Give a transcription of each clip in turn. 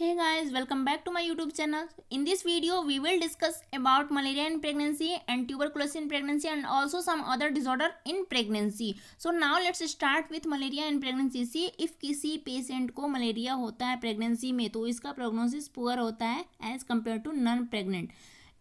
Hey guys, welcome back to my YouTube channel. In this video, we will discuss about malaria in pregnancy and tuberculosis in pregnancy and also some other disorder in pregnancy. So now let's start with malaria in pregnancy. See, if किसी patient को malaria होता है pregnancy में तो इसका prognosis poor होता है as compare to non pregnant.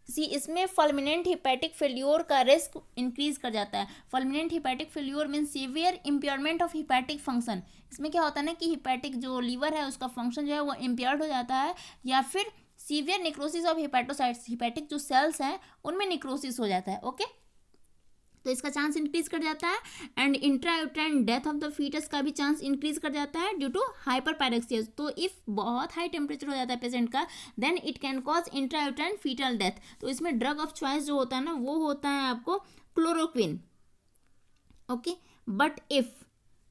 See इसमें फलमिनेंट हिपैटिक फेल्योर का रिस्क इंक्रीज कर जाता है. Fulminant hepatic failure mean severe impairment of hepatic function. इसमें क्या होता है ना कि हिपैटिक जो लीवर है उसका फंक्शन जो है वो इम्पेयर्ड हो जाता है या फिर severe necrosis of hepatocytes, hepatic जो सेल्स हैं उनमें निक्रोसिस हो जाता है. ओके तो इसका चांस इंक्रीज कर जाता है. And intrauterine death of the foetus का भी चांस इंक्रीज कर जाता है ड्यू टू हाइपरपायरेक्सिया. तो इफ बहुत हाई टेम्परेचर हो जाता है पेशेंट का then it can cause intrauterine foetal death. तो इसमें ड्रग ऑफ चॉइस जो होता है ना वो होता है आपको chloroquine. Okay but if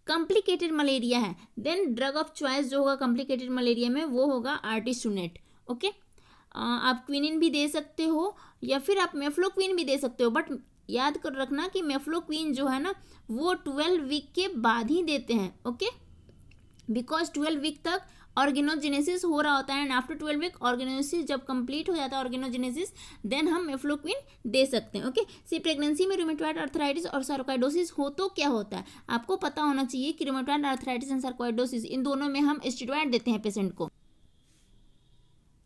complicated malaria है देन ड्रग ऑफ चॉइस जो होगा कॉम्प्लिकेटेड मलेरिया में वो होगा आर्टिस्टोनेट. ओके आप क्विनिन भी दे सकते हो या फिर आप मेफ्लोक्विन भी दे सकते हो. बट याद कर रखना कि मेफ्लोक्विन जो है ना वो 12 वीक के बाद ही देते हैं. ओके बिकॉज 12 वीक तक ऑर्गेनोजेनेसिस हो रहा होता है एंड आफ्टर 12 वीक ऑर्गेनोजेनेसिस जब कंप्लीट हो जाता है ऑर्गेनोजेनेसिस देन हम मेफ्लोक्विन दे सकते हैं. ओके सी प्रेगनेंसी में रूमेटॉइड अर्थराइटिस और सार्कोइडोसिस हो तो क्या होता है आपको पता होना चाहिए कि रूमेटॉइड अर्थराइटिस एंड सार्कोइडोसिस इन दोनों में हम स्टेरॉइड देते हैं पेशेंट को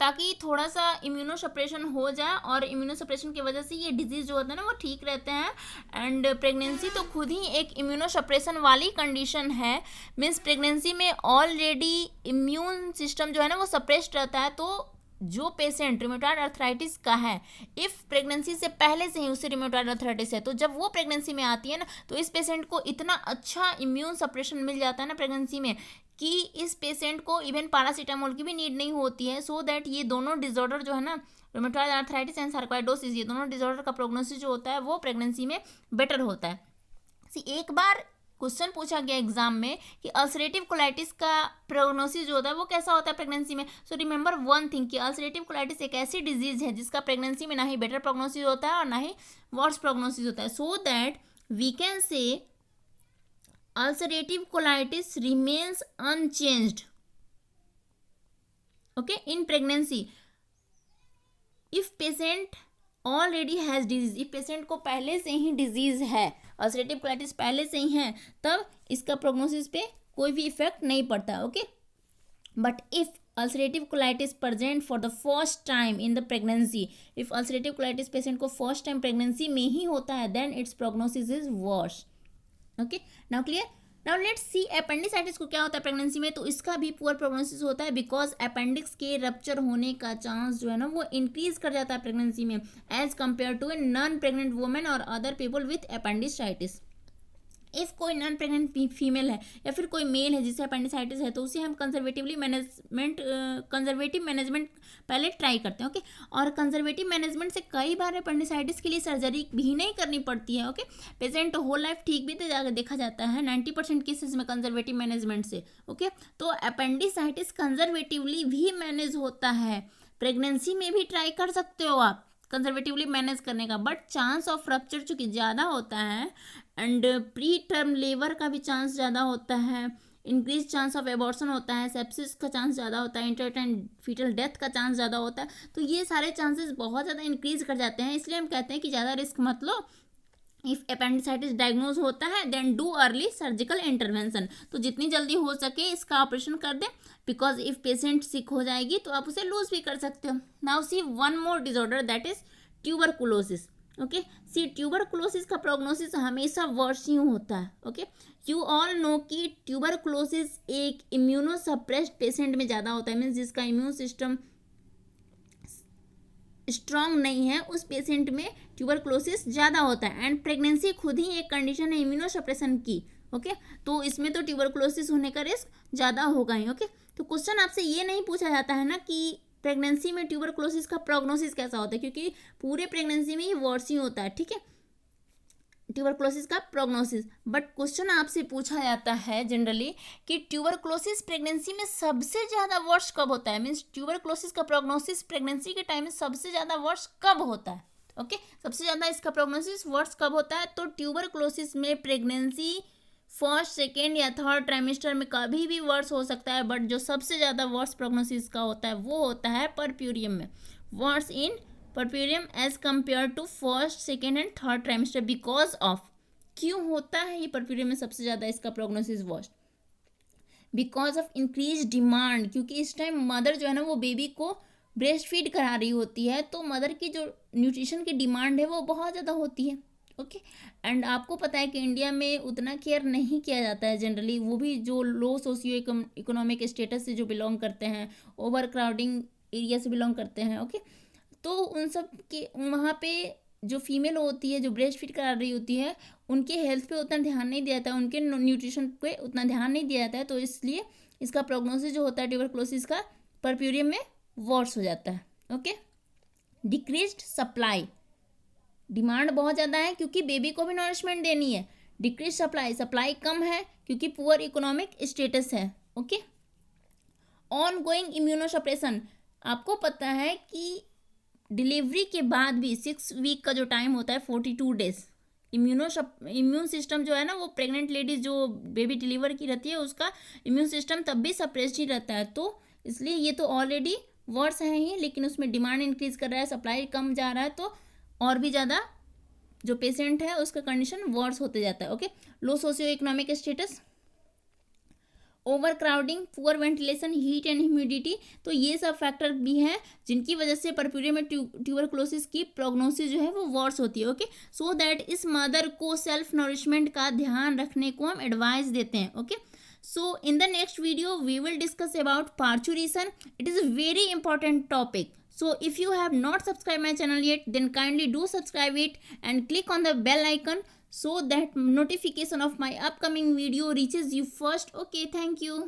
ताकि थोड़ा सा इम्यूनो सप्रेशन हो जाए और इम्यूनो सप्रेशन की वजह से ये डिजीज़ जो होता है ना वो ठीक रहते हैं. एंड प्रेगनेंसी तो खुद ही एक इम्यूनो सप्रेशन वाली कंडीशन है. मीन्स प्रेगनेंसी में ऑलरेडी इम्यून सिस्टम जो है ना वो सप्रेस्ड रहता है. तो जो पेशेंट रिमेटॉइड अर्थराइटिस का है इफ़ प्रेगनेंसी से पहले से ही उसे रिमेटॉइड अर्थराइटिस है तो जब वो प्रेगनेंसी में आती है ना तो इस पेशेंट को इतना अच्छा इम्यून सप्रेशन मिल जाता है ना प्रेगनेंसी में कि इस पेशेंट को इवन पैरासीटामोल की भी नीड नहीं होती है. सो दैट ये दोनों डिसऑर्डर जो है ना रूमेटॉइड अर्थराइटिस एंड सार्कोइडोसिस ये दोनों डिसऑर्डर का प्रोग्नोसिस जो होता है वो प्रेगनेंसी में बेटर होता है. सी एक बार क्वेश्चन पूछा गया एग्जाम में कि अल्सरेटिव कोलाइटिस का प्रोग्नोसिस जो होता है वो कैसा होता है प्रेगनेंसी में. सो रिमेंबर वन थिंग कि अल्सरेटिव कोलाइटिस एक ऐसी डिजीज है जिसका प्रेगनेंसी में ना ही बेटर प्रोग्नोसिस होता है और ना ही वर्स प्रोग्नोसिस होता है. So that we can say ulcerative colitis remains unchanged okay in pregnancy if patient already has disease. if patient को पहले से ही डिजीज है ulcerative colitis पहले से ही है तब इसका प्रोग्नोसिस पे कोई भी इफेक्ट नहीं पड़ता. Okay but if ulcerative colitis present for the first time in the pregnancy, if ulcerative colitis patient को first time pregnancy में ही होता है then its prognosis is worse. Okay now clear. Now let's see appendicitis को क्या होता है pregnancy में. तो इसका भी पुअर प्रोग्नोसिस होता है बिकॉज अपेंडिक्स के रप्चर होने का चांस जो है ना वो इंक्रीज कर जाता है प्रेगनेंसी में as compare to a non pregnant women और other people with appendicitis. If कोई नॉन प्रेग्नेंट फीमेल है या फिर कोई मेल है जिसे अपेंडिसाइटिस है तो उसे हम कंजर्वेटिव मैनेजमेंट पहले ट्राई करते हैं. ओके और कंजर्वेटिव मैनेजमेंट से कई बार अपेंडिसाइटिस के लिए सर्जरी भी नहीं करनी पड़ती है. ओके पेशेंट होल लाइफ ठीक भी देखा जाता है 90% केसेस में कंजर्वेटिव मैनेजमेंट से. ओके तो अपेंडिसाइटिस कंजर्वेटिवली भी मैनेज होता है. प्रेगनेंसी में भी ट्राई कर सकते हो आप कंजर्वेटिवली मैनेज करने का. बट चांस ऑफ रप्चर चूँकि ज़्यादा होता है एंड प्री टर्म लेबर का भी चांस ज़्यादा होता है. इंक्रीज चांस ऑफ एबॉर्शन होता है. सेप्सिस का चांस ज़्यादा होता है. इंटरटेन फीटल डेथ का चांस ज़्यादा होता है. तो ये सारे चांसेस बहुत ज़्यादा इंक्रीज कर जाते हैं. इसलिए हम कहते हैं कि ज़्यादा रिस्क मत लो. इफ़ अपेंडिसाइटिस डायग्नोज होता है then do early surgical intervention. तो जितनी जल्दी हो सके इसका ऑपरेशन कर दें बिकॉज इफ़ पेशेंट सिक हो जाएगी तो आप उसे लूज भी कर सकते हो. Now see one more disorder that is tuberculosis. Okay see tuberculosis का प्रोग्नोसिस हमेशा वर्स ही होता है. ओके यू ऑल नो कि ट्यूबरकुलोसिस एक इम्यूनो सप्रेस्ड पेशेंट में ज़्यादा होता है. मीन्स जिसका इम्यून सिस्टम स्ट्रॉन्ग नहीं है उस पेशेंट में ट्यूबरकुलोसिस ज़्यादा होता है. एंड प्रेगनेंसी खुद ही एक कंडीशन है इम्यूनो सप्रेशन की. ओके तो इसमें तो ट्यूबरकुलोसिस होने का रिस्क ज़्यादा होगा ही. ओके तो क्वेश्चन आपसे ये नहीं पूछा जाता है ना कि प्रेगनेंसी में ट्यूबरकुलोसिस का प्रोग्नोसिस कैसा होता है क्योंकि पूरे प्रेगनेंसी में ही वर्स ही होता है. ठीक है ट्यूबरकुलोसिस का प्रोग्नोसिस. बट क्वेश्चन आपसे पूछा जाता है जनरली कि ट्यूबरकुलोसिस प्रेगनेंसी में सबसे ज़्यादा वर्ष कब होता है. मीन्स ट्यूबरकुलोसिस का प्रोग्नोसिस प्रेगनेंसी के टाइम में सबसे ज़्यादा वर्ष कब होता है. ओके सबसे ज़्यादा इसका प्रोग्नोसिस वर्ष कब होता है. तो ट्यूबरकुलोसिस में प्रेगनेंसी फर्स्ट, सेकेंड या थर्ड ट्राइमेस्टर में कभी भी वर्स हो सकता है, बट जो सबसे ज़्यादा वर्स प्रोग्नोसिस का होता है वो होता है परप्यूरियम में, worse in puerperium as compare to first, second and third trimester, because of, क्यों होता है ये परप्यूरियम में सबसे ज़्यादा इसका prognosis worst? Because of increase demand, क्योंकि इस टाइम मदर जो है ना वो बेबी को ब्रेस्ट फीड करा रही होती है, तो मदर की जो न्यूट्रिशन की डिमांड है वो बहुत ज़्यादा होती है। ओके, एंड आपको पता है कि इंडिया में उतना केयर नहीं किया जाता है जनरली, वो भी जो लो सोशियो इकोनॉमिक स्टेटस से जो बिलोंग करते हैं, ओवर क्राउडिंग एरिया से बिलोंग करते हैं। ओके, तो उन सब के वहाँ पे जो फीमेल होती है जो ब्रेस्ट फीड करा रही होती है, उनके हेल्थ पे उतना ध्यान नहीं दिया जाता है, उनके न्यूट्रिशन पे उतना ध्यान नहीं दिया जाता है, तो इसलिए इसका प्रोग्नोसिस जो होता है ट्यूबरकुलोसिस का परप्यूरियम में वर्स हो जाता है। ओके, डिक्रीज्ड सप्लाई, डिमांड बहुत ज़्यादा है क्योंकि बेबी को भी नरिशमेंट देनी है, डिक्रीज सप्लाई, सप्लाई कम है क्योंकि पुअर इकोनॉमिक स्टेटस है। ओके, ऑन गोइंग इम्यूनोसप्रेशन, आपको पता है कि डिलीवरी के बाद भी 6 वीक का जो टाइम होता है 42 डेज, इम्यून सिस्टम जो है ना वो प्रेग्नेंट लेडीज जो बेबी डिलीवर की रहती है उसका इम्यून सिस्टम तब भी सप्रेस्ड ही रहता है, तो इसलिए ये तो ऑलरेडी वर्स है ही, लेकिन उसमें डिमांड इंक्रीज कर रहा है, सप्लाई कम जा रहा है, तो और भी ज़्यादा जो पेशेंट है उसका कंडीशन वर्स होते जाता है। Okay, low socio economic status, over crowding, poor ventilation, heat and humidity, तो ये सब फैक्टर भी हैं जिनकी वजह से परप्यूरियम में ट्यूबरकुलोसिस की प्रोग्नोसिस जो है वो वर्स होती है। ओके, सो दैट इस मदर को सेल्फ नरिशमेंट का ध्यान रखने को हम एडवाइस देते हैं। Okay, so in the next video we will discuss about parturition, it is a very important topic. So if you have not subscribed my channel yet, then kindly do subscribe it and click on the bell icon so that notification of my upcoming video reaches you first. Okay, thank you.